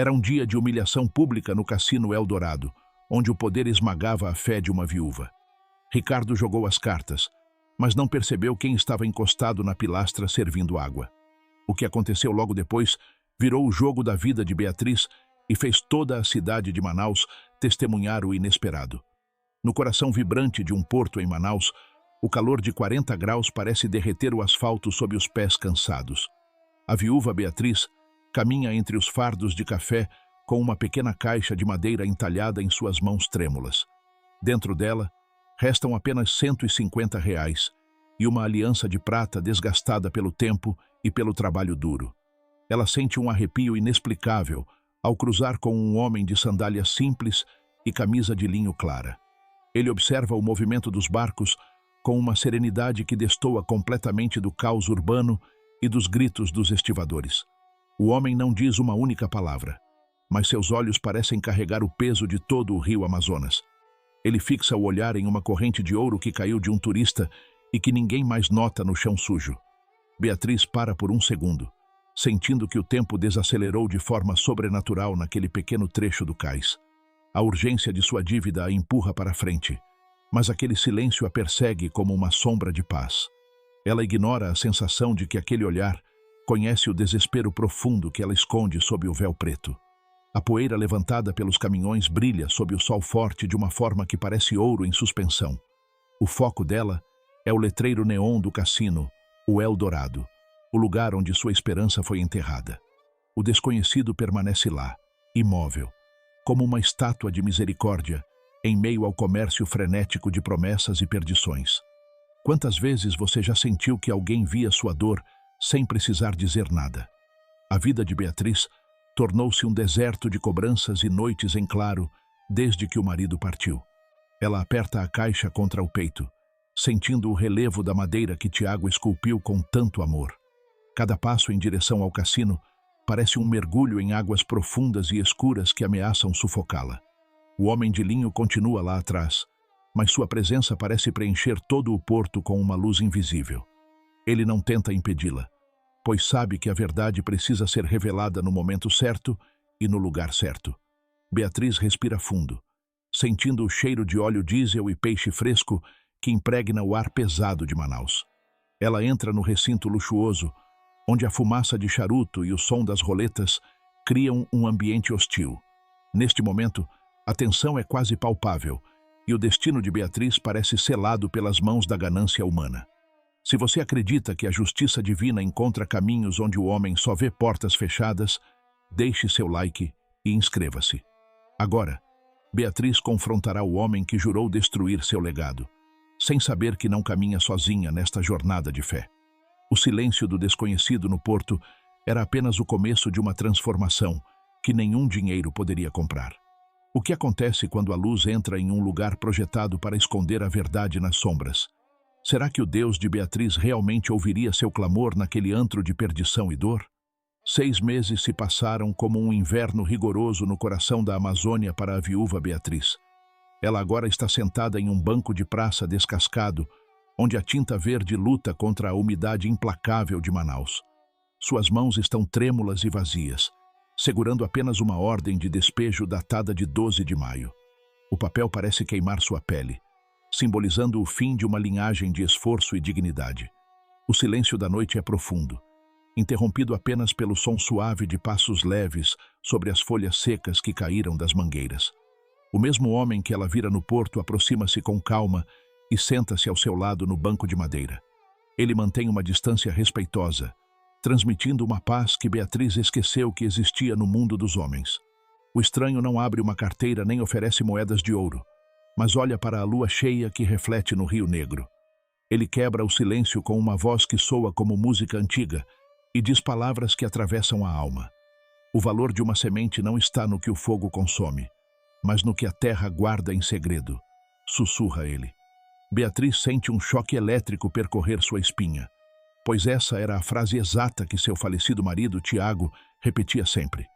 Era um dia de humilhação pública no Cassino Eldorado, onde o poder esmagava a fé de uma viúva. Ricardo jogou as cartas, mas não percebeu quem estava encostado na pilastra servindo água. O que aconteceu logo depois virou o jogo da vida de Beatriz e fez toda a cidade de Manaus testemunhar o inesperado. No coração vibrante de um porto em Manaus, o calor de 40 graus parece derreter o asfalto sob os pés cansados. A viúva Beatriz caminha entre os fardos de café com uma pequena caixa de madeira entalhada em suas mãos trêmulas. Dentro dela, restam apenas R$ 150 e uma aliança de prata desgastada pelo tempo e pelo trabalho duro. Ela sente um arrepio inexplicável ao cruzar com um homem de sandálias simples e camisa de linho clara. Ele observa o movimento dos barcos com uma serenidade que destoa completamente do caos urbano e dos gritos dos estivadores. O homem não diz uma única palavra, mas seus olhos parecem carregar o peso de todo o rio Amazonas. Ele fixa o olhar em uma corrente de ouro que caiu de um turista e que ninguém mais nota no chão sujo. Beatriz para por um segundo, sentindo que o tempo desacelerou de forma sobrenatural naquele pequeno trecho do cais. A urgência de sua dívida a empurra para frente, mas aquele silêncio a persegue como uma sombra de paz. Ela ignora a sensação de que aquele olhar conhece o desespero profundo que ela esconde sob o véu preto. A poeira levantada pelos caminhões brilha sob o sol forte de uma forma que parece ouro em suspensão. O foco dela é o letreiro neon do cassino, o Eldorado, o lugar onde sua esperança foi enterrada. O desconhecido permanece lá, imóvel, como uma estátua de misericórdia, em meio ao comércio frenético de promessas e perdições. Quantas vezes você já sentiu que alguém via sua dor sem precisar dizer nada? A vida de Beatriz tornou-se um deserto de cobranças e noites em claro desde que o marido partiu. Ela aperta a caixa contra o peito, sentindo o relevo da madeira que Tiago esculpiu com tanto amor. Cada passo em direção ao cassino parece um mergulho em águas profundas e escuras que ameaçam sufocá-la. O homem de linho continua lá atrás, mas sua presença parece preencher todo o porto com uma luz invisível. Ele não tenta impedi-la, pois sabe que a verdade precisa ser revelada no momento certo e no lugar certo. Beatriz respira fundo, sentindo o cheiro de óleo diesel e peixe fresco que impregna o ar pesado de Manaus. Ela entra no recinto luxuoso, onde a fumaça de charuto e o som das roletas criam um ambiente hostil. Neste momento, a tensão é quase palpável e o destino de Beatriz parece selado pelas mãos da ganância humana. Se você acredita que a justiça divina encontra caminhos onde o homem só vê portas fechadas, deixe seu like e inscreva-se. Agora, Beatriz confrontará o homem que jurou destruir seu legado, sem saber que não caminha sozinha nesta jornada de fé. O silêncio do desconhecido no porto era apenas o começo de uma transformação que nenhum dinheiro poderia comprar. O que acontece quando a luz entra em um lugar projetado para esconder a verdade nas sombras? Será que o Deus de Beatriz realmente ouviria seu clamor naquele antro de perdição e dor? 6 meses se passaram como um inverno rigoroso no coração da Amazônia para a viúva Beatriz. Ela agora está sentada em um banco de praça descascado, onde a tinta verde luta contra a umidade implacável de Manaus. Suas mãos estão trêmulas e vazias, segurando apenas uma ordem de despejo datada de 12 de maio. O papel parece queimar sua pele, simbolizando o fim de uma linhagem de esforço e dignidade. O silêncio da noite é profundo, interrompido apenas pelo som suave de passos leves sobre as folhas secas que caíram das mangueiras. O mesmo homem que ela vira no porto aproxima-se com calma e senta-se ao seu lado no banco de madeira. Ele mantém uma distância respeitosa, transmitindo uma paz que Beatriz esqueceu que existia no mundo dos homens. O estranho não abre uma carteira nem oferece moedas de ouro, mas olha para a lua cheia que reflete no Rio Negro. Ele quebra o silêncio com uma voz que soa como música antiga e diz palavras que atravessam a alma. O valor de uma semente não está no que o fogo consome, mas no que a terra guarda em segredo, sussurra ele. Beatriz sente um choque elétrico percorrer sua espinha, pois essa era a frase exata que seu falecido marido, Tiago, repetia sempre.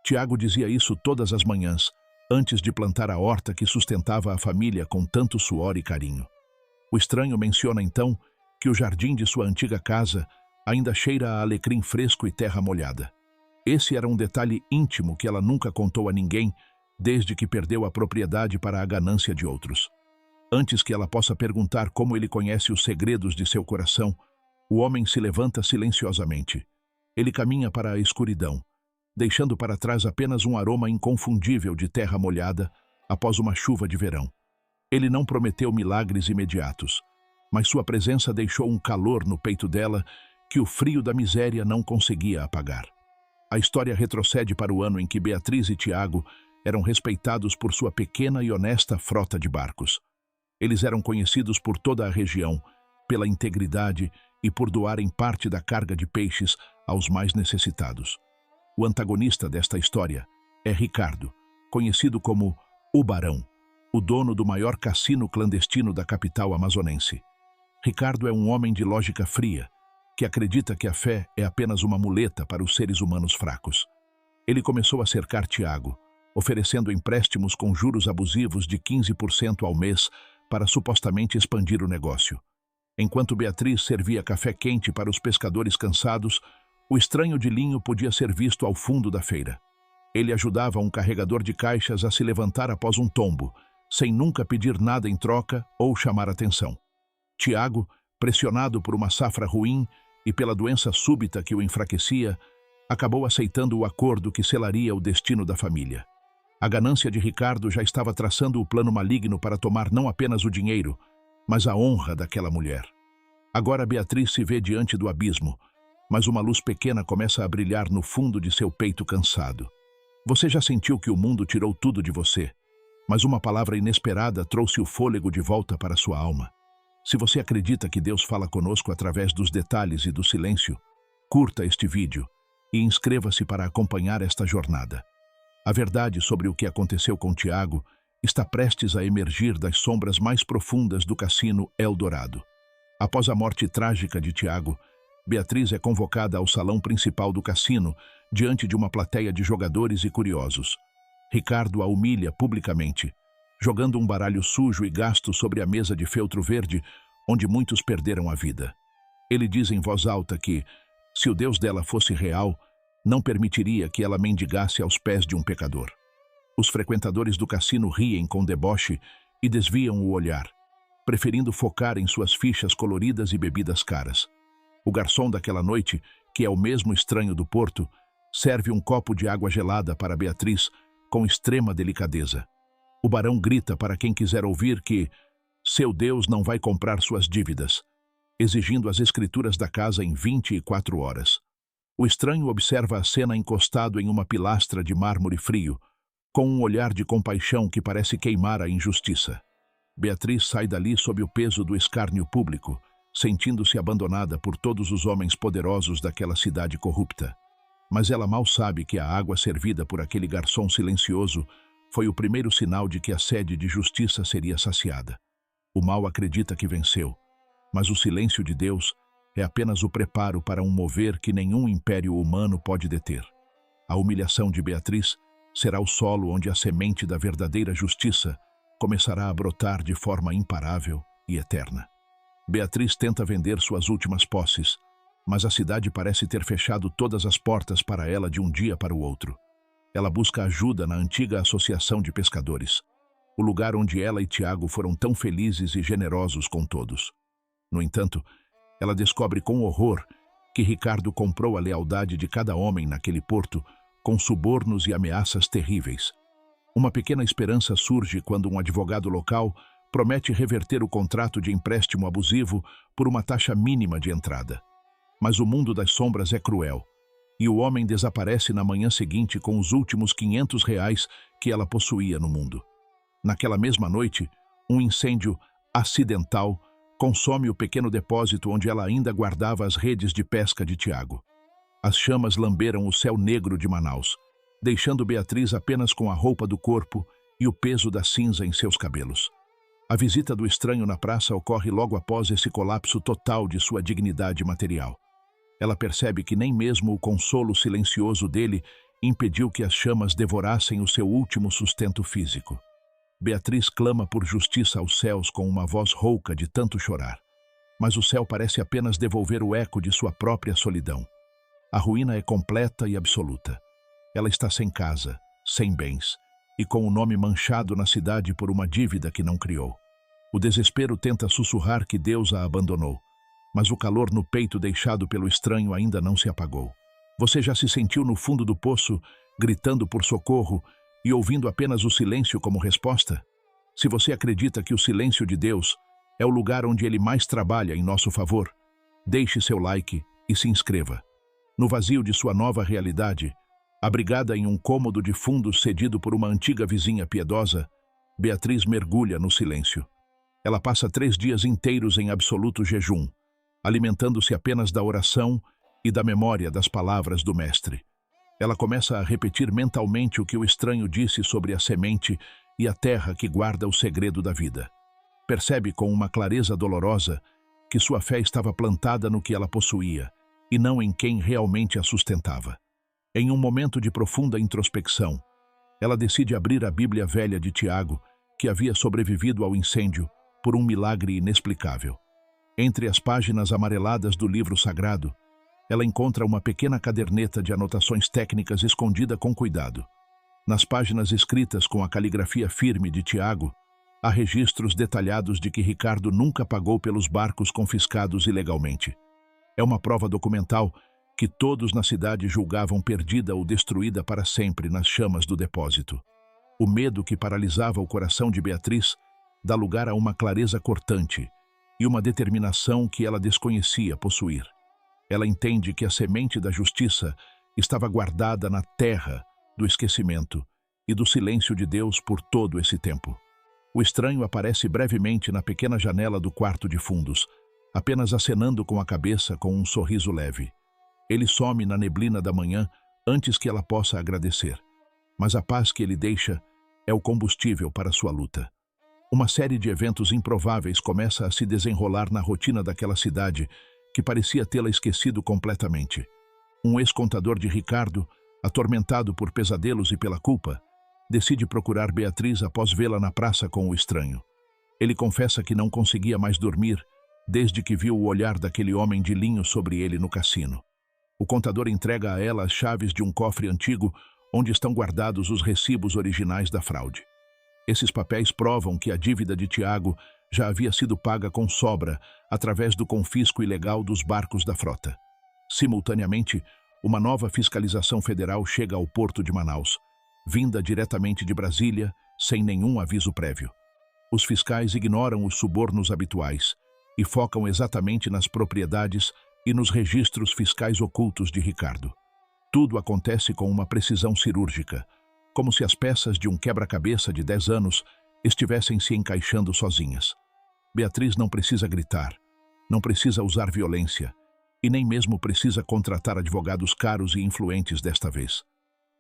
Tiago dizia isso todas as manhãs, antes de plantar a horta que sustentava a família com tanto suor e carinho. O estranho menciona então que o jardim de sua antiga casa ainda cheira a alecrim fresco e terra molhada. Esse era um detalhe íntimo que ela nunca contou a ninguém desde que perdeu a propriedade para a ganância de outros. Antes que ela possa perguntar como ele conhece os segredos de seu coração, o homem se levanta silenciosamente. Ele caminha para a escuridão, deixando para trás apenas um aroma inconfundível de terra molhada após uma chuva de verão. Ele não prometeu milagres imediatos, mas sua presença deixou um calor no peito dela que o frio da miséria não conseguia apagar. A história retrocede para o ano em que Beatriz e Tiago eram respeitados por sua pequena e honesta frota de barcos. Eles eram conhecidos por toda a região, pela integridade e por doarem parte da carga de peixes aos mais necessitados. O antagonista desta história é Ricardo, conhecido como o Barão, o dono do maior cassino clandestino da capital amazonense. Ricardo é um homem de lógica fria, que acredita que a fé é apenas uma muleta para os seres humanos fracos. Ele começou a cercar Tiago, oferecendo empréstimos com juros abusivos de 15% ao mês para supostamente expandir o negócio. Enquanto Beatriz servia café quente para os pescadores cansados, o estranho de linho podia ser visto ao fundo da feira. Ele ajudava um carregador de caixas a se levantar após um tombo, sem nunca pedir nada em troca ou chamar atenção. Tiago, pressionado por uma safra ruim e pela doença súbita que o enfraquecia, acabou aceitando o acordo que selaria o destino da família. A ganância de Ricardo já estava traçando o plano maligno para tomar não apenas o dinheiro, mas a honra daquela mulher. Agora Beatriz se vê diante do abismo, mas uma luz pequena começa a brilhar no fundo de seu peito cansado. Você já sentiu que o mundo tirou tudo de você, mas uma palavra inesperada trouxe o fôlego de volta para sua alma. Se você acredita que Deus fala conosco através dos detalhes e do silêncio, curta este vídeo e inscreva-se para acompanhar esta jornada. A verdade sobre o que aconteceu com Tiago está prestes a emergir das sombras mais profundas do cassino Eldorado. Após a morte trágica de Tiago, Beatriz é convocada ao salão principal do cassino, diante de uma plateia de jogadores e curiosos. Ricardo a humilha publicamente, jogando um baralho sujo e gasto sobre a mesa de feltro verde, onde muitos perderam a vida. Ele diz em voz alta que, se o Deus dela fosse real, não permitiria que ela mendigasse aos pés de um pecador. Os frequentadores do cassino riem com deboche e desviam o olhar, preferindo focar em suas fichas coloridas e bebidas caras. O garçom daquela noite, que é o mesmo estranho do porto, serve um copo de água gelada para Beatriz com extrema delicadeza. O barão grita para quem quiser ouvir que seu Deus não vai comprar suas dívidas, exigindo as escrituras da casa em 24 horas. O estranho observa a cena encostado em uma pilastra de mármore frio, com um olhar de compaixão que parece queimar a injustiça. Beatriz sai dali sob o peso do escárnio público, sentindo-se abandonada por todos os homens poderosos daquela cidade corrupta. Mas ela mal sabe que a água servida por aquele garçom silencioso foi o primeiro sinal de que a sede de justiça seria saciada. O mal acredita que venceu, mas o silêncio de Deus é apenas o preparo para um mover que nenhum império humano pode deter. A humilhação de Beatriz será o solo onde a semente da verdadeira justiça começará a brotar de forma imparável e eterna. Beatriz tenta vender suas últimas posses, mas a cidade parece ter fechado todas as portas para ela de um dia para o outro. Ela busca ajuda na antiga associação de pescadores, o lugar onde ela e Tiago foram tão felizes e generosos com todos. No entanto, ela descobre com horror que Ricardo comprou a lealdade de cada homem naquele porto com subornos e ameaças terríveis. Uma pequena esperança surge quando um advogado local promete reverter o contrato de empréstimo abusivo por uma taxa mínima de entrada. Mas o mundo das sombras é cruel, e o homem desaparece na manhã seguinte com os últimos R$ 500 que ela possuía no mundo. Naquela mesma noite, um incêndio acidental consome o pequeno depósito onde ela ainda guardava as redes de pesca de Tiago. As chamas lamberam o céu negro de Manaus, deixando Beatriz apenas com a roupa do corpo e o peso da cinza em seus cabelos. A visita do estranho na praça ocorre logo após esse colapso total de sua dignidade material. Ela percebe que nem mesmo o consolo silencioso dele impediu que as chamas devorassem o seu último sustento físico. Beatriz clama por justiça aos céus com uma voz rouca de tanto chorar, mas o céu parece apenas devolver o eco de sua própria solidão. A ruína é completa e absoluta. Ela está sem casa, sem bens, e com o nome manchado na cidade por uma dívida que não criou. O desespero tenta sussurrar que Deus a abandonou, mas o calor no peito deixado pelo estranho ainda não se apagou. Você já se sentiu no fundo do poço, gritando por socorro e ouvindo apenas o silêncio como resposta? Se você acredita que o silêncio de Deus é o lugar onde Ele mais trabalha em nosso favor, deixe seu like e se inscreva. No vazio de sua nova realidade, abrigada em um cômodo de fundos cedido por uma antiga vizinha piedosa, Beatriz mergulha no silêncio. Ela passa 3 dias inteiros em absoluto jejum, alimentando-se apenas da oração e da memória das palavras do Mestre. Ela começa a repetir mentalmente o que o estranho disse sobre a semente e a terra que guarda o segredo da vida. Percebe com uma clareza dolorosa que sua fé estava plantada no que ela possuía e não em quem realmente a sustentava. Em um momento de profunda introspecção, ela decide abrir a Bíblia Velha de Tiago, que havia sobrevivido ao incêndio por um milagre inexplicável. Entre as páginas amareladas do livro sagrado, ela encontra uma pequena caderneta de anotações técnicas escondida com cuidado. Nas páginas escritas com a caligrafia firme de Tiago, há registros detalhados de que Ricardo nunca pagou pelos barcos confiscados ilegalmente. É uma prova documental que todos na cidade julgavam perdida ou destruída para sempre nas chamas do depósito. O medo que paralisava o coração de Beatriz dá lugar a uma clareza cortante e uma determinação que ela desconhecia possuir. Ela entende que a semente da justiça estava guardada na terra do esquecimento e do silêncio de Deus por todo esse tempo. O estranho aparece brevemente na pequena janela do quarto de fundos, apenas acenando com a cabeça com um sorriso leve. Ele some na neblina da manhã antes que ela possa agradecer. Mas a paz que ele deixa é o combustível para sua luta. Uma série de eventos improváveis começa a se desenrolar na rotina daquela cidade que parecia tê-la esquecido completamente. Um ex-contador de Ricardo, atormentado por pesadelos e pela culpa, decide procurar Beatriz após vê-la na praça com o estranho. Ele confessa que não conseguia mais dormir desde que viu o olhar daquele homem de linho sobre ele no cassino. O contador entrega a ela as chaves de um cofre antigo onde estão guardados os recibos originais da fraude. Esses papéis provam que a dívida de Tiago já havia sido paga com sobra através do confisco ilegal dos barcos da frota. Simultaneamente, uma nova fiscalização federal chega ao porto de Manaus, vinda diretamente de Brasília, sem nenhum aviso prévio. Os fiscais ignoram os subornos habituais e focam exatamente nas propriedades e nos registros fiscais ocultos de Ricardo. Tudo acontece com uma precisão cirúrgica, como se as peças de um quebra-cabeça de 10 anos estivessem se encaixando sozinhas. Beatriz não precisa gritar, não precisa usar violência e nem mesmo precisa contratar advogados caros e influentes desta vez.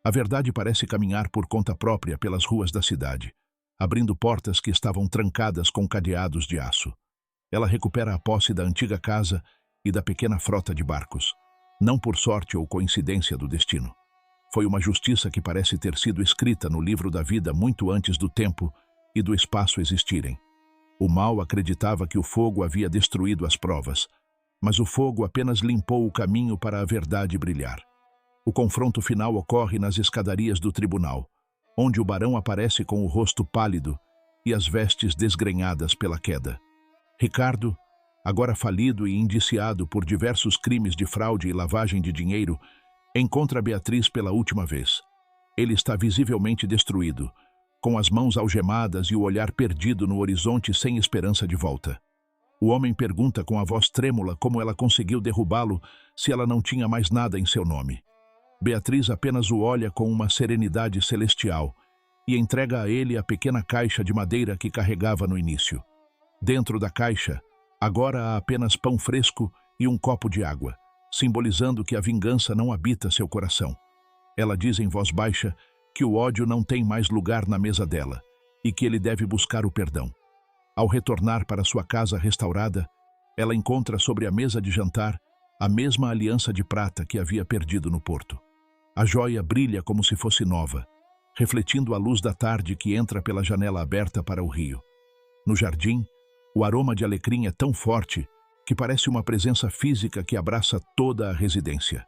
A verdade parece caminhar por conta própria pelas ruas da cidade, abrindo portas que estavam trancadas com cadeados de aço. Ela recupera a posse da antiga casa e da pequena frota de barcos, não por sorte ou coincidência do destino. Foi uma justiça que parece ter sido escrita no livro da vida muito antes do tempo e do espaço existirem. O mal acreditava que o fogo havia destruído as provas, mas o fogo apenas limpou o caminho para a verdade brilhar. O confronto final ocorre nas escadarias do tribunal, onde o barão aparece com o rosto pálido e as vestes desgrenhadas pela queda. Ricardo, agora falido e indiciado por diversos crimes de fraude e lavagem de dinheiro, encontra Beatriz pela última vez. Ele está visivelmente destruído, com as mãos algemadas e o olhar perdido no horizonte sem esperança de volta. O homem pergunta com a voz trêmula como ela conseguiu derrubá-lo se ela não tinha mais nada em seu nome. Beatriz apenas o olha com uma serenidade celestial e entrega a ele a pequena caixa de madeira que carregava no início. Dentro da caixa, agora há apenas pão fresco e um copo de água, simbolizando que a vingança não habita seu coração. Ela diz em voz baixa que o ódio não tem mais lugar na mesa dela e que ele deve buscar o perdão. Ao retornar para sua casa restaurada, ela encontra sobre a mesa de jantar a mesma aliança de prata que havia perdido no porto. A joia brilha como se fosse nova, refletindo a luz da tarde que entra pela janela aberta para o rio. No jardim, o aroma de alecrim é tão forte que parece uma presença física que abraça toda a residência.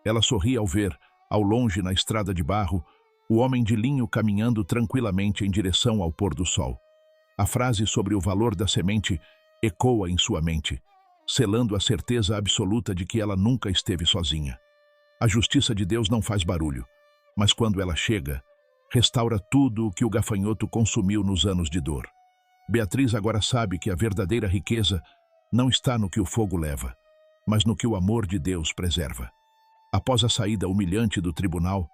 Ela sorri ao ver, Ao longe, na estrada de barro, o homem de linho caminhando tranquilamente em direção ao pôr do sol. A frase sobre o valor da semente ecoa em sua mente, selando a certeza absoluta de que ela nunca esteve sozinha. A justiça de Deus não faz barulho, mas quando ela chega, restaura tudo o que o gafanhoto consumiu nos anos de dor. Beatriz agora sabe que a verdadeira riqueza não está no que o fogo leva, mas no que o amor de Deus preserva. Após a saída humilhante do tribunal,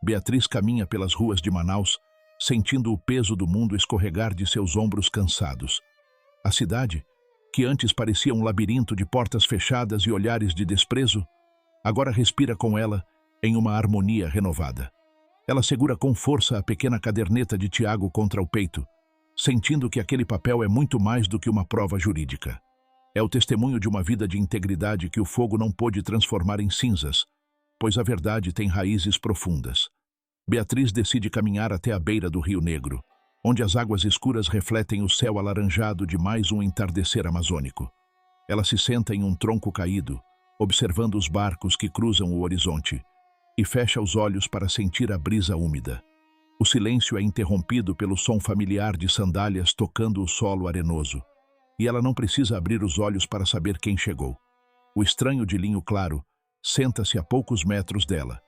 Beatriz caminha pelas ruas de Manaus, sentindo o peso do mundo escorregar de seus ombros cansados. A cidade, que antes parecia um labirinto de portas fechadas e olhares de desprezo, agora respira com ela em uma harmonia renovada. Ela segura com força a pequena caderneta de Tiago contra o peito, sentindo que aquele papel é muito mais do que uma prova jurídica. É o testemunho de uma vida de integridade que o fogo não pôde transformar em cinzas, pois a verdade tem raízes profundas. Beatriz decide caminhar até a beira do Rio Negro, onde as águas escuras refletem o céu alaranjado de mais um entardecer amazônico. Ela se senta em um tronco caído, observando os barcos que cruzam o horizonte, e fecha os olhos para sentir a brisa úmida. O silêncio é interrompido pelo som familiar de sandálias tocando o solo arenoso, e ela não precisa abrir os olhos para saber quem chegou. O estranho de linho claro senta-se a poucos metros dela,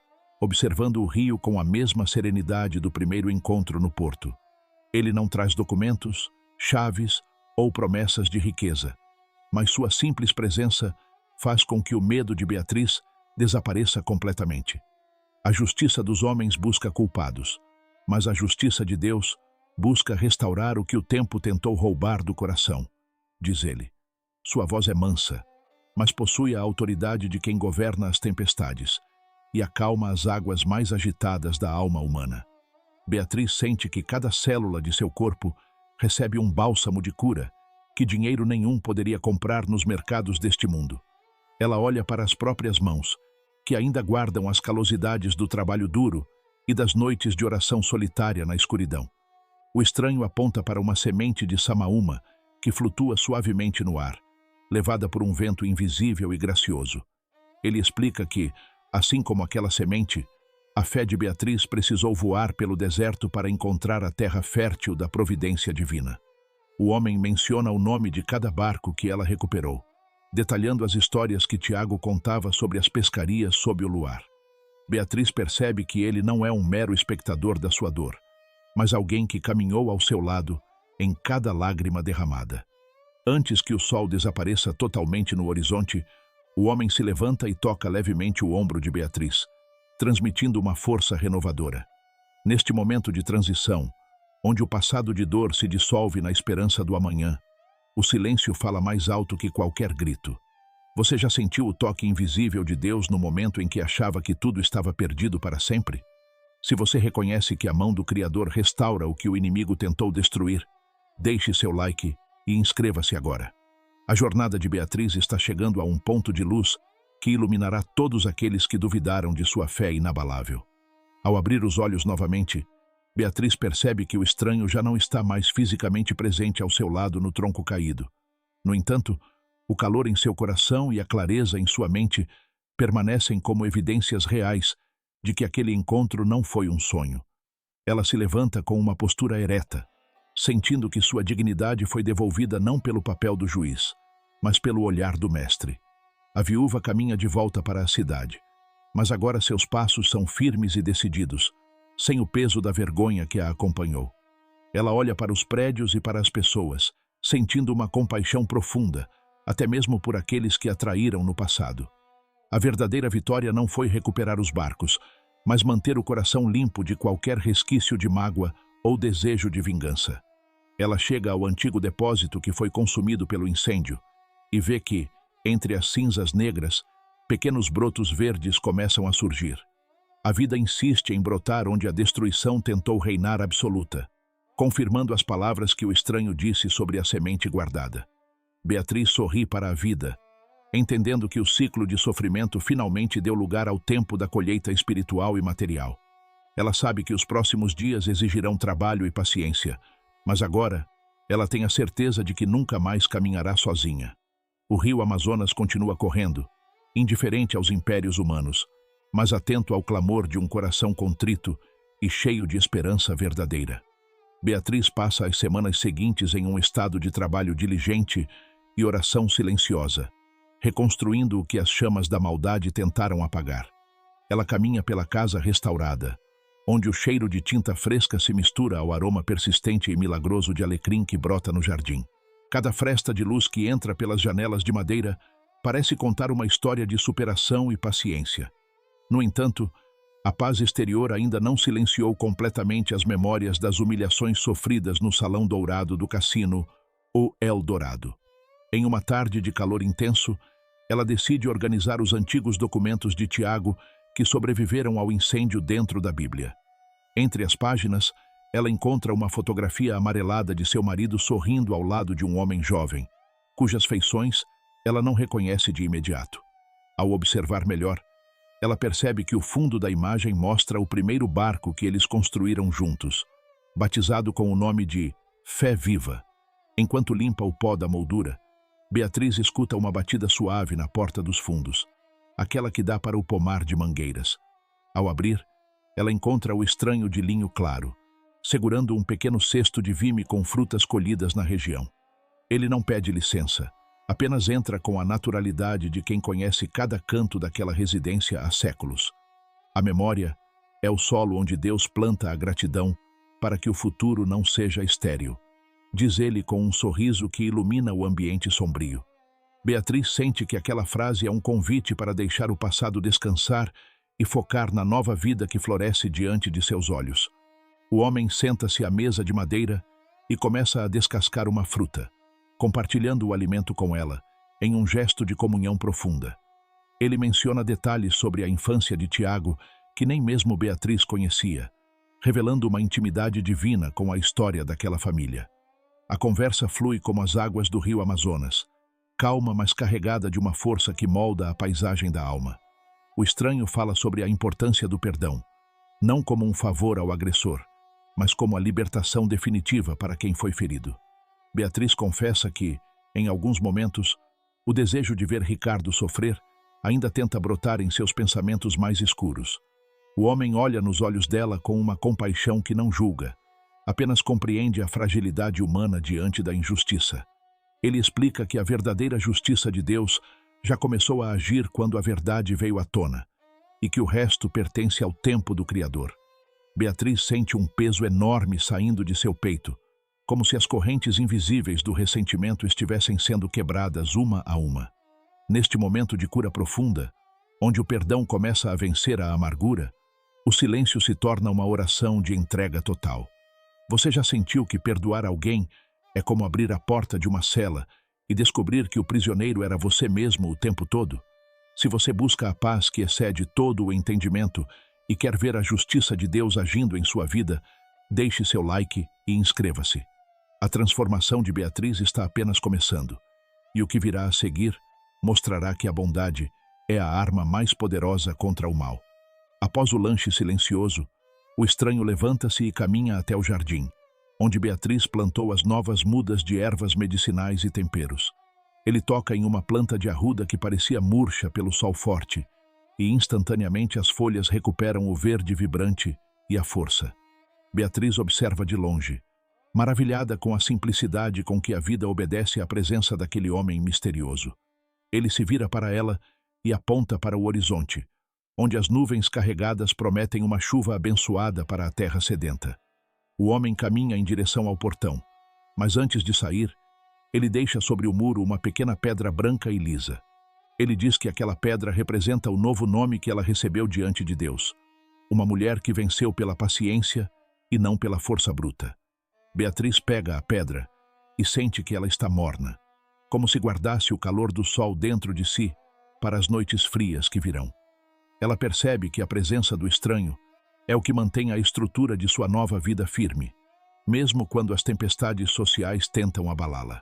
observando o rio com a mesma serenidade do primeiro encontro no porto. Ele não traz documentos, chaves ou promessas de riqueza, mas sua simples presença faz com que o medo de Beatriz desapareça completamente. A justiça dos homens busca culpados, mas a justiça de Deus busca restaurar o que o tempo tentou roubar do coração, diz ele. Sua voz é mansa, mas possui a autoridade de quem governa as tempestades e acalma as águas mais agitadas da alma humana. Beatriz sente que cada célula de seu corpo recebe um bálsamo de cura que dinheiro nenhum poderia comprar nos mercados deste mundo. Ela olha para as próprias mãos, que ainda guardam as calosidades do trabalho duro e das noites de oração solitária na escuridão. O estranho aponta para uma semente de samaúma que flutua suavemente no ar, levada por um vento invisível e gracioso. Ele explica que, assim como aquela semente, a fé de Beatriz precisou voar pelo deserto para encontrar a terra fértil da providência divina. O homem menciona o nome de cada barco que ela recuperou, detalhando as histórias que Tiago contava sobre as pescarias sob o luar. Beatriz percebe que ele não é um mero espectador da sua dor, mas alguém que caminhou ao seu lado em cada lágrima derramada. Antes que o sol desapareça totalmente no horizonte, o homem se levanta e toca levemente o ombro de Beatriz, transmitindo uma força renovadora. Neste momento de transição, onde o passado de dor se dissolve na esperança do amanhã, o silêncio fala mais alto que qualquer grito. Você já sentiu o toque invisível de Deus no momento em que achava que tudo estava perdido para sempre? Se você reconhece que a mão do Criador restaura o que o inimigo tentou destruir, deixe seu like e inscreva-se agora. A jornada de Beatriz está chegando a um ponto de luz que iluminará todos aqueles que duvidaram de sua fé inabalável. Ao abrir os olhos novamente, Beatriz percebe que o estranho já não está mais fisicamente presente ao seu lado no tronco caído. No entanto, o calor em seu coração e a clareza em sua mente permanecem como evidências reais de que aquele encontro não foi um sonho. Ela se levanta com uma postura ereta, sentindo que sua dignidade foi devolvida não pelo papel do juiz, mas pelo olhar do mestre. A viúva caminha de volta para a cidade, mas agora seus passos são firmes e decididos, sem o peso da vergonha que a acompanhou. Ela olha para os prédios e para as pessoas, sentindo uma compaixão profunda, até mesmo por aqueles que a traíram no passado. A verdadeira vitória não foi recuperar os barcos, mas manter o coração limpo de qualquer resquício de mágoa ou desejo de vingança. Ela chega ao antigo depósito que foi consumido pelo incêndio e vê que, entre as cinzas negras, pequenos brotos verdes começam a surgir. A vida insiste em brotar onde a destruição tentou reinar absoluta, confirmando as palavras que o estranho disse sobre a semente guardada. Beatriz sorri para a vida, entendendo que o ciclo de sofrimento finalmente deu lugar ao tempo da colheita espiritual e material. Ela sabe que os próximos dias exigirão trabalho e paciência, mas agora ela tem a certeza de que nunca mais caminhará sozinha. O rio Amazonas continua correndo, indiferente aos impérios humanos, mas atento ao clamor de um coração contrito e cheio de esperança verdadeira. Beatriz passa as semanas seguintes em um estado de trabalho diligente e oração silenciosa, reconstruindo o que as chamas da maldade tentaram apagar. Ela caminha pela casa restaurada, onde o cheiro de tinta fresca se mistura ao aroma persistente e milagroso de alecrim que brota no jardim. Cada fresta de luz que entra pelas janelas de madeira parece contar uma história de superação e paciência. No entanto, a paz exterior ainda não silenciou completamente as memórias das humilhações sofridas no salão dourado do cassino, o Eldorado. Em uma tarde de calor intenso, ela decide organizar os antigos documentos de Tiago que sobreviveram ao incêndio dentro da Bíblia. Entre as páginas, ela encontra uma fotografia amarelada de seu marido sorrindo ao lado de um homem jovem, cujas feições ela não reconhece de imediato. Ao observar melhor, ela percebe que o fundo da imagem mostra o primeiro barco que eles construíram juntos, batizado com o nome de Fé Viva. Enquanto limpa o pó da moldura, Beatriz escuta uma batida suave na porta dos fundos, aquela que dá para o pomar de mangueiras. Ao abrir, ela encontra o estranho de linho claro, segurando um pequeno cesto de vime com frutas colhidas na região. Ele não pede licença, apenas entra com a naturalidade de quem conhece cada canto daquela residência há séculos. A memória é o solo onde Deus planta a gratidão para que o futuro não seja estéril, diz ele com um sorriso que ilumina o ambiente sombrio. Beatriz sente que aquela frase é um convite para deixar o passado descansar e focar na nova vida que floresce diante de seus olhos. O homem senta-se à mesa de madeira e começa a descascar uma fruta, compartilhando o alimento com ela, em um gesto de comunhão profunda. Ele menciona detalhes sobre a infância de Tiago que nem mesmo Beatriz conhecia, revelando uma intimidade divina com a história daquela família. A conversa flui como as águas do rio Amazonas, calma, mas carregada de uma força que molda a paisagem da alma. O estranho fala sobre a importância do perdão, não como um favor ao agressor, mas como a libertação definitiva para quem foi ferido. Beatriz confessa que, em alguns momentos, o desejo de ver Ricardo sofrer ainda tenta brotar em seus pensamentos mais escuros. O homem olha nos olhos dela com uma compaixão que não julga, apenas compreende a fragilidade humana diante da injustiça. Ele explica que a verdadeira justiça de Deus já começou a agir quando a verdade veio à tona, e que o resto pertence ao tempo do Criador. Beatriz sente um peso enorme saindo de seu peito, como se as correntes invisíveis do ressentimento estivessem sendo quebradas uma a uma. Neste momento de cura profunda, onde o perdão começa a vencer a amargura, o silêncio se torna uma oração de entrega total. Você já sentiu que perdoar alguém é como abrir a porta de uma cela e descobrir que o prisioneiro era você mesmo o tempo todo? Se você busca a paz que excede todo o entendimento e quer ver a justiça de Deus agindo em sua vida, deixe seu like e inscreva-se. A transformação de Beatriz está apenas começando, e o que virá a seguir mostrará que a bondade é a arma mais poderosa contra o mal. Após o lanche silencioso, o estranho levanta-se e caminha até o jardim, onde Beatriz plantou as novas mudas de ervas medicinais e temperos. Ele toca em uma planta de arruda que parecia murcha pelo sol forte, e instantaneamente as folhas recuperam o verde vibrante e a força. Beatriz observa de longe, maravilhada com a simplicidade com que a vida obedece à presença daquele homem misterioso. Ele se vira para ela e aponta para o horizonte, onde as nuvens carregadas prometem uma chuva abençoada para a terra sedenta. O homem caminha em direção ao portão, mas antes de sair, ele deixa sobre o muro uma pequena pedra branca e lisa. Ele diz que aquela pedra representa o novo nome que ela recebeu diante de Deus, uma mulher que venceu pela paciência e não pela força bruta. Beatriz pega a pedra e sente que ela está morna, como se guardasse o calor do sol dentro de si para as noites frias que virão. Ela percebe que a presença do estranho é o que mantém a estrutura de sua nova vida firme, mesmo quando as tempestades sociais tentam abalá-la.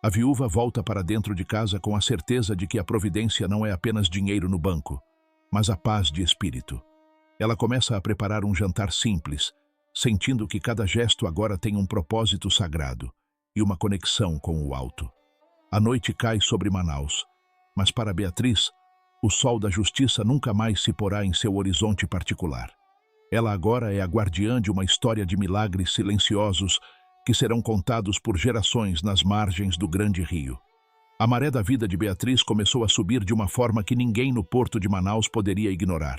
A viúva volta para dentro de casa com a certeza de que a providência não é apenas dinheiro no banco, mas a paz de espírito. Ela começa a preparar um jantar simples, sentindo que cada gesto agora tem um propósito sagrado e uma conexão com o alto. A noite cai sobre Manaus, mas para Beatriz, O sol da justiça nunca mais se porá em seu horizonte particular. Ela agora é a guardiã de uma história de milagres silenciosos que serão contados por gerações nas margens do grande rio. A maré da vida de Beatriz começou a subir de uma forma que ninguém no porto de Manaus poderia ignorar.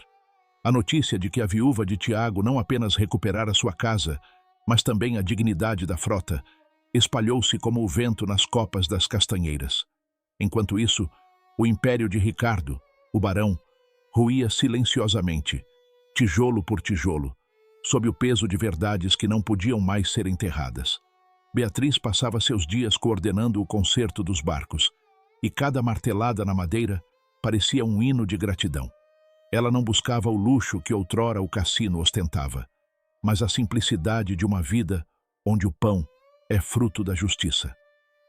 A notícia de que a viúva de Tiago não apenas recuperara sua casa, mas também a dignidade da frota, espalhou-se como o vento nas copas das castanheiras. Enquanto isso, o império de Ricardo, o barão, ruía silenciosamente, tijolo por tijolo, sob o peso de verdades que não podiam mais ser enterradas. Beatriz passava seus dias coordenando o conserto dos barcos, e cada martelada na madeira parecia um hino de gratidão. Ela não buscava o luxo que outrora o cassino ostentava, mas a simplicidade de uma vida onde o pão é fruto da justiça.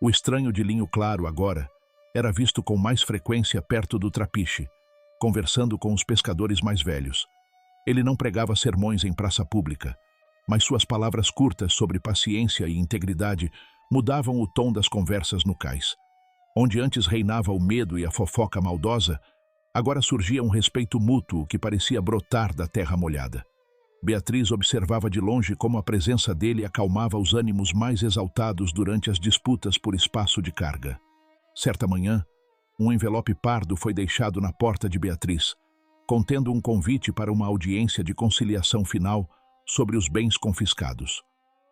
O estranho de linho claro agora era visto com mais frequência perto do trapiche, conversando com os pescadores mais velhos. Ele não pregava sermões em praça pública, mas suas palavras curtas sobre paciência e integridade mudavam o tom das conversas no cais. Onde antes reinava o medo e a fofoca maldosa, agora surgia um respeito mútuo que parecia brotar da terra molhada. Beatriz observava de longe como a presença dele acalmava os ânimos mais exaltados durante as disputas por espaço de carga. Certa manhã, um envelope pardo foi deixado na porta de Beatriz, contendo um convite para uma audiência de conciliação final sobre os bens confiscados.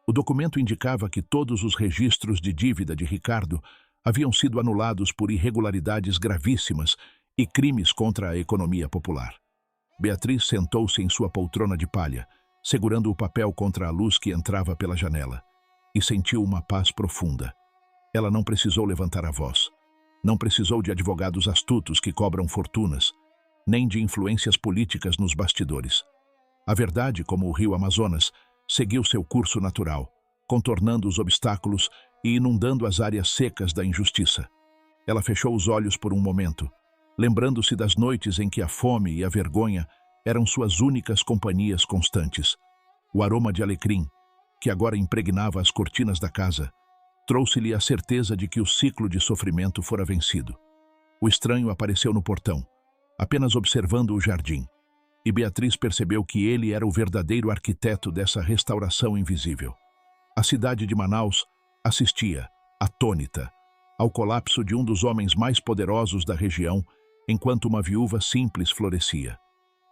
O documento indicava que todos os registros de dívida de Ricardo haviam sido anulados por irregularidades gravíssimas e crimes contra a economia popular. Beatriz sentou-se em sua poltrona de palha, segurando o papel contra a luz que entrava pela janela, e sentiu uma paz profunda. Ela não precisou levantar a voz. Não precisou de advogados astutos que cobram fortunas, nem de influências políticas nos bastidores. A verdade, como o rio Amazonas, seguiu seu curso natural, contornando os obstáculos e inundando as áreas secas da injustiça. Ela fechou os olhos por um momento, lembrando-se das noites em que a fome e a vergonha eram suas únicas companhias constantes. O aroma de alecrim, que agora impregnava as cortinas da casa, trouxe-lhe a certeza de que o ciclo de sofrimento fora vencido. O estranho apareceu no portão, apenas observando o jardim, e Beatriz percebeu que ele era o verdadeiro arquiteto dessa restauração invisível. A cidade de Manaus assistia, atônita, ao colapso de um dos homens mais poderosos da região, enquanto uma viúva simples florescia.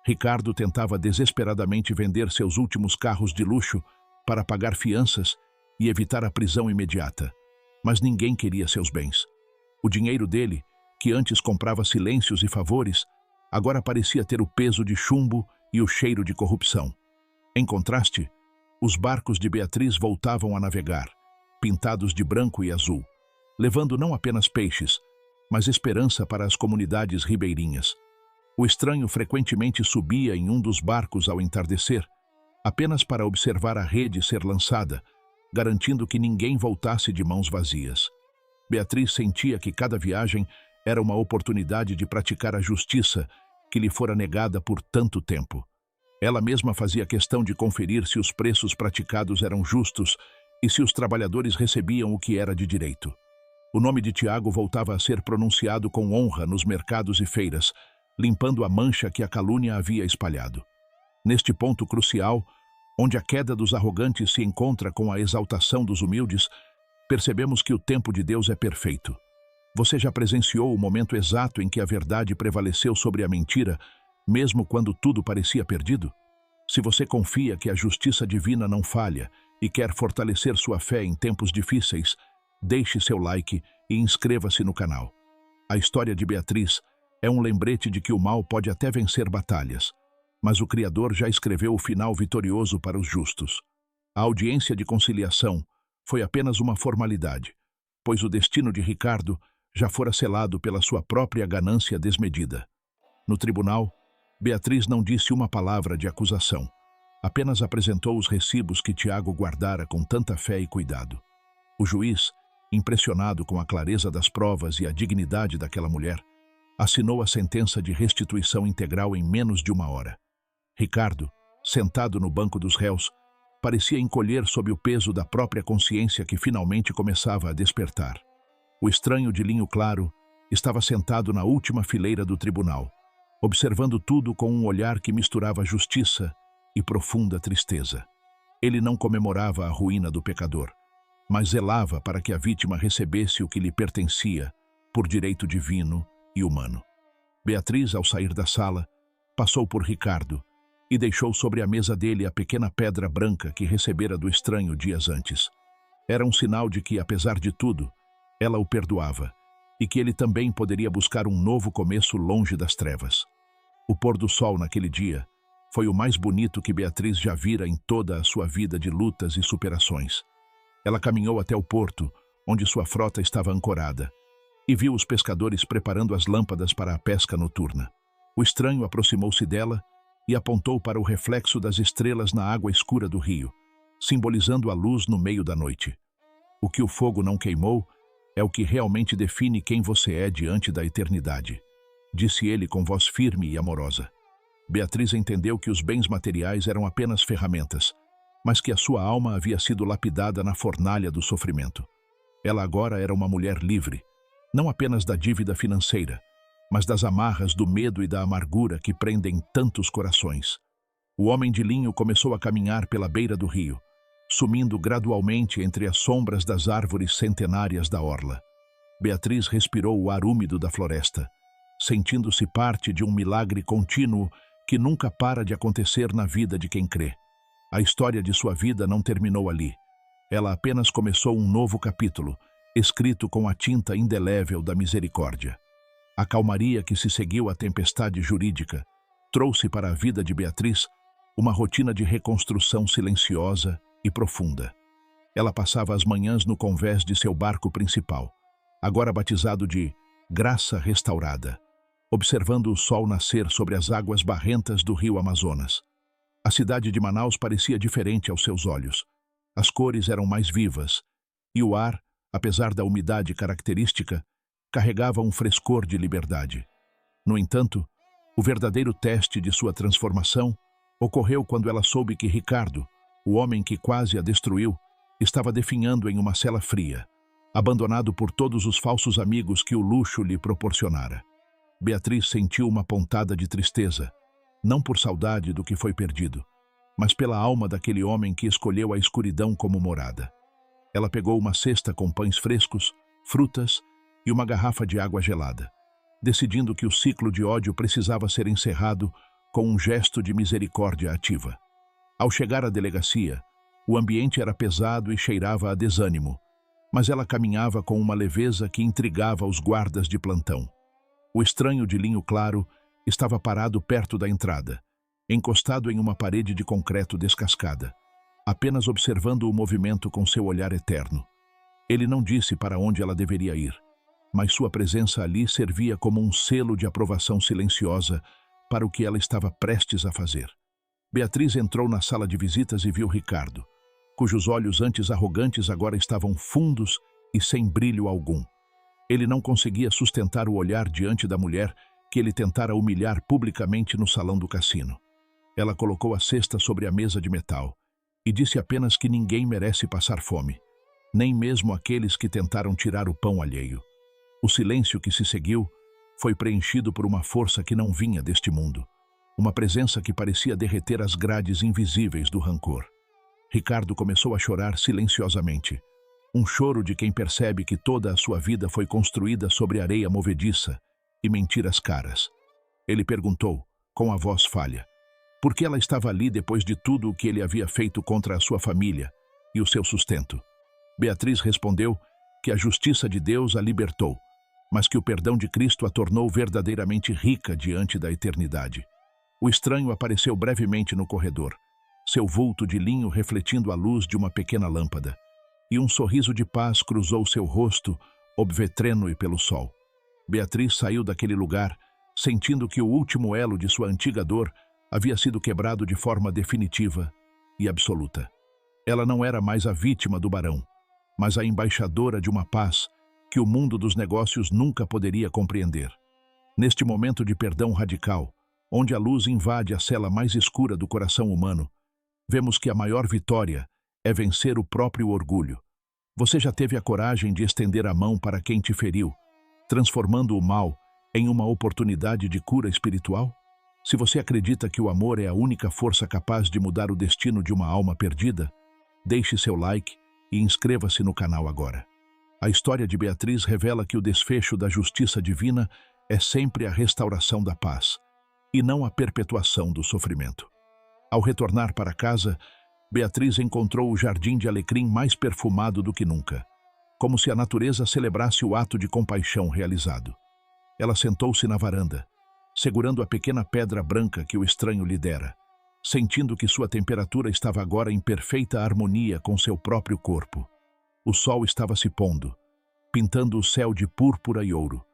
Ricardo tentava desesperadamente vender seus últimos carros de luxo para pagar fianças e evitar a prisão imediata, mas ninguém queria seus bens. O dinheiro dele, que antes comprava silêncios e favores, agora parecia ter o peso de chumbo e o cheiro de corrupção. Em contraste, os barcos de Beatriz voltavam a navegar, pintados de branco e azul, levando não apenas peixes, mas esperança para as comunidades ribeirinhas. O estranho frequentemente subia em um dos barcos ao entardecer, apenas para observar a rede ser lançada, garantindo que ninguém voltasse de mãos vazias. Beatriz sentia que cada viagem era uma oportunidade de praticar a justiça que lhe fora negada por tanto tempo. Ela mesma fazia questão de conferir se os preços praticados eram justos e se os trabalhadores recebiam o que era de direito. O nome de Tiago voltava a ser pronunciado com honra nos mercados e feiras, limpando a mancha que a calúnia havia espalhado. Neste ponto crucial, onde a queda dos arrogantes se encontra com a exaltação dos humildes, percebemos que o tempo de Deus é perfeito. Você já presenciou o momento exato em que a verdade prevaleceu sobre a mentira, mesmo quando tudo parecia perdido? Se você confia que a justiça divina não falha e quer fortalecer sua fé em tempos difíceis, deixe seu like e inscreva-se no canal. A história de Beatriz é um lembrete de que o mal pode até vencer batalhas, mas o Criador já escreveu o final vitorioso para os justos. A audiência de conciliação foi apenas uma formalidade, pois o destino de Ricardo já fora selado pela sua própria ganância desmedida. No tribunal, Beatriz não disse uma palavra de acusação, apenas apresentou os recibos que Tiago guardara com tanta fé e cuidado. O juiz, impressionado com a clareza das provas e a dignidade daquela mulher, assinou a sentença de restituição integral em menos de uma hora. Ricardo, sentado no banco dos réus, parecia encolher sob o peso da própria consciência que finalmente começava a despertar. O estranho de linho claro estava sentado na última fileira do tribunal, observando tudo com um olhar que misturava justiça e profunda tristeza. Ele não comemorava a ruína do pecador, mas zelava para que a vítima recebesse o que lhe pertencia por direito divino e humano. Beatriz, ao sair da sala, passou por Ricardo e deixou sobre a mesa dele a pequena pedra branca que recebera do estranho dias antes. Era um sinal de que, apesar de tudo, ela o perdoava e que ele também poderia buscar um novo começo longe das trevas. O pôr do sol naquele dia foi o mais bonito que Beatriz já vira em toda a sua vida de lutas e superações. Ela caminhou até o porto, onde sua frota estava ancorada, e viu os pescadores preparando as lâmpadas para a pesca noturna. O estranho aproximou-se dela e apontou para o reflexo das estrelas na água escura do rio, simbolizando a luz no meio da noite. O que o fogo não queimou é o que realmente define quem você é diante da eternidade, disse ele com voz firme e amorosa. Beatriz entendeu que os bens materiais eram apenas ferramentas, mas que a sua alma havia sido lapidada na fornalha do sofrimento. Ela agora era uma mulher livre, não apenas da dívida financeira, mas das amarras do medo e da amargura que prendem tantos corações. O homem de linho começou a caminhar pela beira do rio, sumindo gradualmente entre as sombras das árvores centenárias da orla. Beatriz respirou o ar úmido da floresta, sentindo-se parte de um milagre contínuo que nunca para de acontecer na vida de quem crê. A história de sua vida não terminou ali. Ela apenas começou um novo capítulo, escrito com a tinta indelével da misericórdia. A calmaria que se seguiu à tempestade jurídica trouxe para a vida de Beatriz uma rotina de reconstrução silenciosa e profunda. Ela passava as manhãs no convés de seu barco principal, agora batizado de Graça Restaurada, observando o sol nascer sobre as águas barrentas do rio Amazonas. A cidade de Manaus parecia diferente aos seus olhos. As cores eram mais vivas, e o ar, apesar da umidade característica, carregava um frescor de liberdade. No entanto, o verdadeiro teste de sua transformação ocorreu quando ela soube que Ricardo, o homem que quase a destruiu, estava definhando em uma cela fria, abandonado por todos os falsos amigos que o luxo lhe proporcionara. Beatriz sentiu uma pontada de tristeza, não por saudade do que foi perdido, mas pela alma daquele homem que escolheu a escuridão como morada. Ela pegou uma cesta com pães frescos, frutas e uma garrafa de água gelada, decidindo que o ciclo de ódio precisava ser encerrado com um gesto de misericórdia ativa. Ao chegar à delegacia, o ambiente era pesado e cheirava a desânimo, mas ela caminhava com uma leveza que intrigava os guardas de plantão. O estranho de linho claro estava parado perto da entrada, encostado em uma parede de concreto descascada, apenas observando o movimento com seu olhar eterno. Ele não disse para onde ela deveria ir, mas sua presença ali servia como um selo de aprovação silenciosa para o que ela estava prestes a fazer. Beatriz entrou na sala de visitas e viu Ricardo, cujos olhos antes arrogantes agora estavam fundos e sem brilho algum. Ele não conseguia sustentar o olhar diante da mulher que ele tentara humilhar publicamente no salão do cassino. Ela colocou a cesta sobre a mesa de metal e disse apenas que ninguém merece passar fome, nem mesmo aqueles que tentaram tirar o pão alheio. O silêncio que se seguiu foi preenchido por uma força que não vinha deste mundo, uma presença que parecia derreter as grades invisíveis do rancor. Ricardo começou a chorar silenciosamente, um choro de quem percebe que toda a sua vida foi construída sobre areia movediça e mentiras caras. Ele perguntou, com a voz falha, por que ela estava ali depois de tudo o que ele havia feito contra a sua família e o seu sustento. Beatriz respondeu que a justiça de Deus a libertou, mas que o perdão de Cristo a tornou verdadeiramente rica diante da eternidade. O estranho apareceu brevemente no corredor, seu vulto de linho refletindo a luz de uma pequena lâmpada, e um sorriso de paz cruzou seu rosto, obvetrênue pelo sol. Beatriz saiu daquele lugar, sentindo que o último elo de sua antiga dor havia sido quebrado de forma definitiva e absoluta. Ela não era mais a vítima do barão, mas a embaixadora de uma paz que o mundo dos negócios nunca poderia compreender. Neste momento de perdão radical, onde a luz invade a cela mais escura do coração humano, vemos que a maior vitória é vencer o próprio orgulho. Você já teve a coragem de estender a mão para quem te feriu, transformando o mal em uma oportunidade de cura espiritual? Se você acredita que o amor é a única força capaz de mudar o destino de uma alma perdida, deixe seu like e inscreva-se no canal agora. A história de Beatriz revela que o desfecho da justiça divina é sempre a restauração da paz, e não a perpetuação do sofrimento. Ao retornar para casa, Beatriz encontrou o jardim de alecrim mais perfumado do que nunca, como se a natureza celebrasse o ato de compaixão realizado. Ela sentou-se na varanda, segurando a pequena pedra branca que o estranho lhe dera, sentindo que sua temperatura estava agora em perfeita harmonia com seu próprio corpo. O sol estava se pondo, pintando o céu de púrpura e ouro,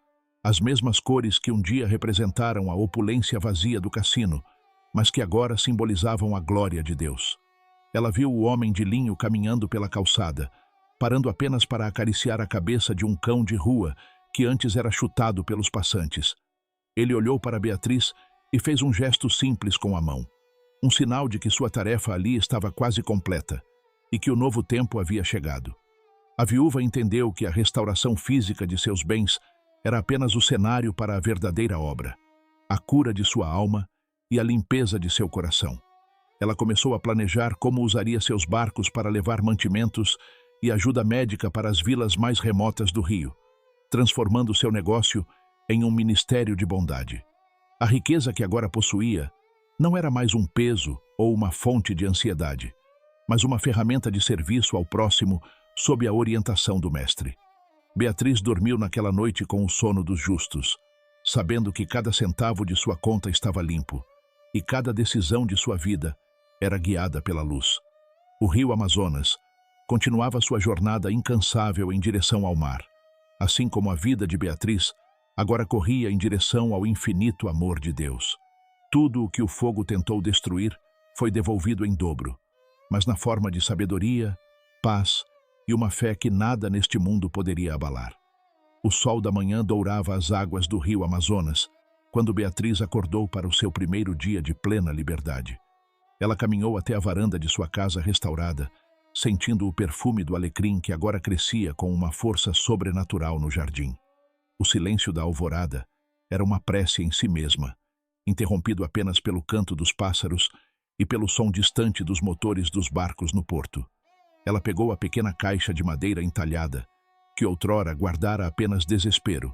as mesmas cores que um dia representaram a opulência vazia do cassino, mas que agora simbolizavam a glória de Deus. Ela viu o homem de linho caminhando pela calçada, parando apenas para acariciar a cabeça de um cão de rua que antes era chutado pelos passantes. Ele olhou para Beatriz e fez um gesto simples com a mão, um sinal de que sua tarefa ali estava quase completa e que o novo tempo havia chegado. A viúva entendeu que a restauração física de seus bens era apenas o cenário para a verdadeira obra, a cura de sua alma e a limpeza de seu coração. Ela começou a planejar como usaria seus barcos para levar mantimentos e ajuda médica para as vilas mais remotas do Rio, transformando seu negócio em um ministério de bondade. A riqueza que agora possuía não era mais um peso ou uma fonte de ansiedade, mas uma ferramenta de serviço ao próximo sob a orientação do mestre. Beatriz dormiu naquela noite com o sono dos justos, sabendo que cada centavo de sua conta estava limpo e cada decisão de sua vida era guiada pela luz. O rio Amazonas continuava sua jornada incansável em direção ao mar, assim como a vida de Beatriz agora corria em direção ao infinito amor de Deus. Tudo o que o fogo tentou destruir foi devolvido em dobro, mas na forma de sabedoria, paz e uma fé que nada neste mundo poderia abalar. O sol da manhã dourava as águas do rio Amazonas, quando Beatriz acordou para o seu primeiro dia de plena liberdade. Ela caminhou até a varanda de sua casa restaurada, sentindo o perfume do alecrim que agora crescia com uma força sobrenatural no jardim. O silêncio da alvorada era uma prece em si mesma, interrompido apenas pelo canto dos pássaros e pelo som distante dos motores dos barcos no porto. Ela pegou a pequena caixa de madeira entalhada, que outrora guardara apenas desespero,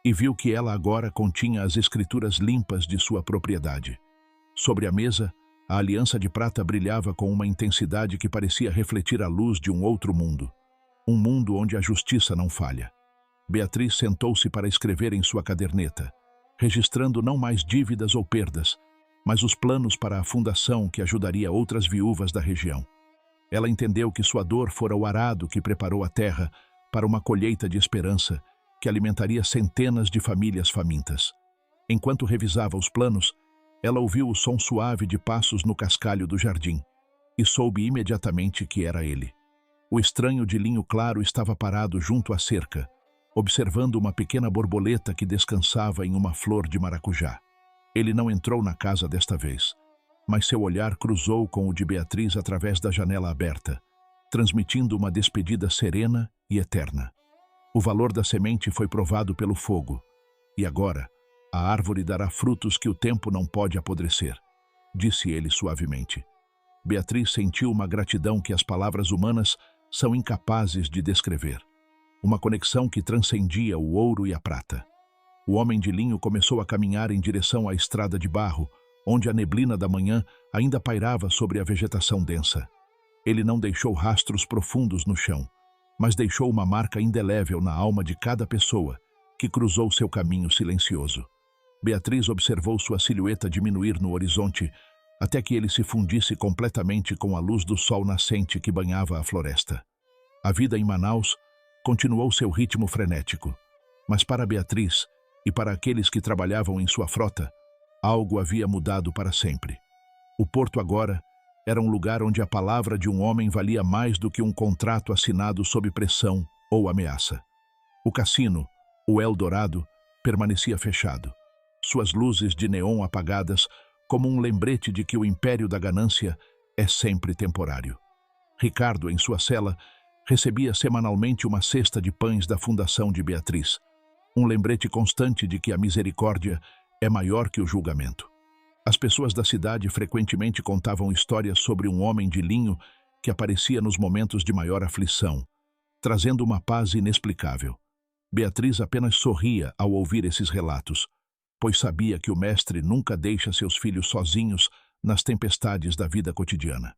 e viu que ela agora continha as escrituras limpas de sua propriedade. Sobre a mesa, a aliança de prata brilhava com uma intensidade que parecia refletir a luz de um outro mundo, um mundo onde a justiça não falha. Beatriz sentou-se para escrever em sua caderneta, registrando não mais dívidas ou perdas, mas os planos para a fundação que ajudaria outras viúvas da região. Ela entendeu que sua dor fora o arado que preparou a terra para uma colheita de esperança que alimentaria centenas de famílias famintas. Enquanto revisava os planos, ela ouviu o som suave de passos no cascalho do jardim e soube imediatamente que era ele. O estranho de linho claro estava parado junto à cerca, observando uma pequena borboleta que descansava em uma flor de maracujá. Ele não entrou na casa desta vez, mas seu olhar cruzou com o de Beatriz através da janela aberta, transmitindo uma despedida serena e eterna. O valor da semente foi provado pelo fogo, e agora a árvore dará frutos que o tempo não pode apodrecer, disse ele suavemente. Beatriz sentiu uma gratidão que as palavras humanas são incapazes de descrever, uma conexão que transcendia o ouro e a prata. O homem de linho começou a caminhar em direção à estrada de barro, onde a neblina da manhã ainda pairava sobre a vegetação densa. Ele não deixou rastros profundos no chão, mas deixou uma marca indelével na alma de cada pessoa que cruzou seu caminho silencioso. Beatriz observou sua silhueta diminuir no horizonte até que ele se fundisse completamente com a luz do sol nascente que banhava a floresta. A vida em Manaus continuou seu ritmo frenético, mas para Beatriz e para aqueles que trabalhavam em sua frota, algo havia mudado para sempre. O porto agora era um lugar onde a palavra de um homem valia mais do que um contrato assinado sob pressão ou ameaça. O cassino, o Eldorado, permanecia fechado, suas luzes de neon apagadas como um lembrete de que o império da ganância é sempre temporário. Ricardo, em sua cela, recebia semanalmente uma cesta de pães da fundação de Beatriz, um lembrete constante de que a misericórdia é maior que o julgamento. As pessoas da cidade frequentemente contavam histórias sobre um homem de linho que aparecia nos momentos de maior aflição, trazendo uma paz inexplicável. Beatriz apenas sorria ao ouvir esses relatos, pois sabia que o mestre nunca deixa seus filhos sozinhos nas tempestades da vida cotidiana.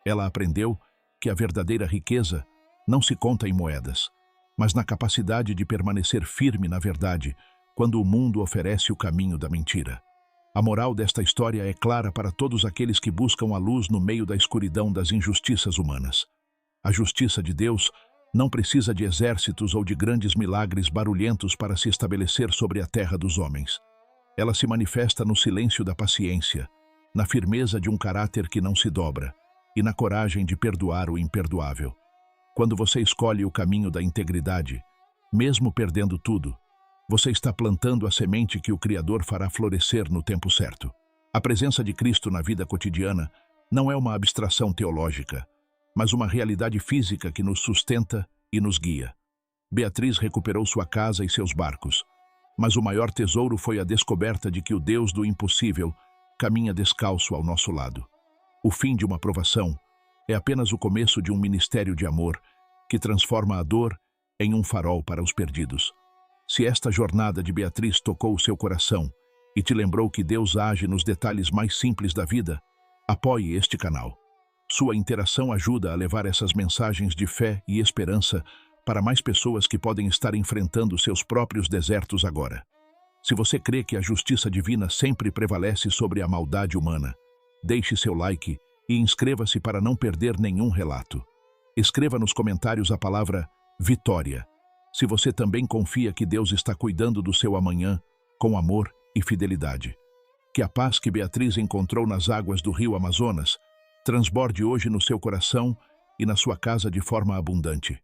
Ela aprendeu que a verdadeira riqueza não se conta em moedas, mas na capacidade de permanecer firme na verdade quando o mundo oferece o caminho da mentira. A moral desta história é clara para todos aqueles que buscam a luz no meio da escuridão das injustiças humanas. A justiça de Deus não precisa de exércitos ou de grandes milagres barulhentos para se estabelecer sobre a terra dos homens. Ela se manifesta no silêncio da paciência, na firmeza de um caráter que não se dobra e na coragem de perdoar o imperdoável. Quando você escolhe o caminho da integridade, mesmo perdendo tudo, você está plantando a semente que o Criador fará florescer no tempo certo. A presença de Cristo na vida cotidiana não é uma abstração teológica, mas uma realidade física que nos sustenta e nos guia. Beatriz recuperou sua casa e seus barcos, mas o maior tesouro foi a descoberta de que o Deus do impossível caminha descalço ao nosso lado. O fim de uma provação é apenas o começo de um ministério de amor que transforma a dor em um farol para os perdidos. Se esta jornada de Beatriz tocou o seu coração e te lembrou que Deus age nos detalhes mais simples da vida, apoie este canal. Sua interação ajuda a levar essas mensagens de fé e esperança para mais pessoas que podem estar enfrentando seus próprios desertos agora. Se você crê que a justiça divina sempre prevalece sobre a maldade humana, deixe seu like e inscreva-se para não perder nenhum relato. Escreva nos comentários a palavra vitória, se você também confia que Deus está cuidando do seu amanhã com amor e fidelidade. Que a paz que Beatriz encontrou nas águas do rio Amazonas transborde hoje no seu coração e na sua casa de forma abundante.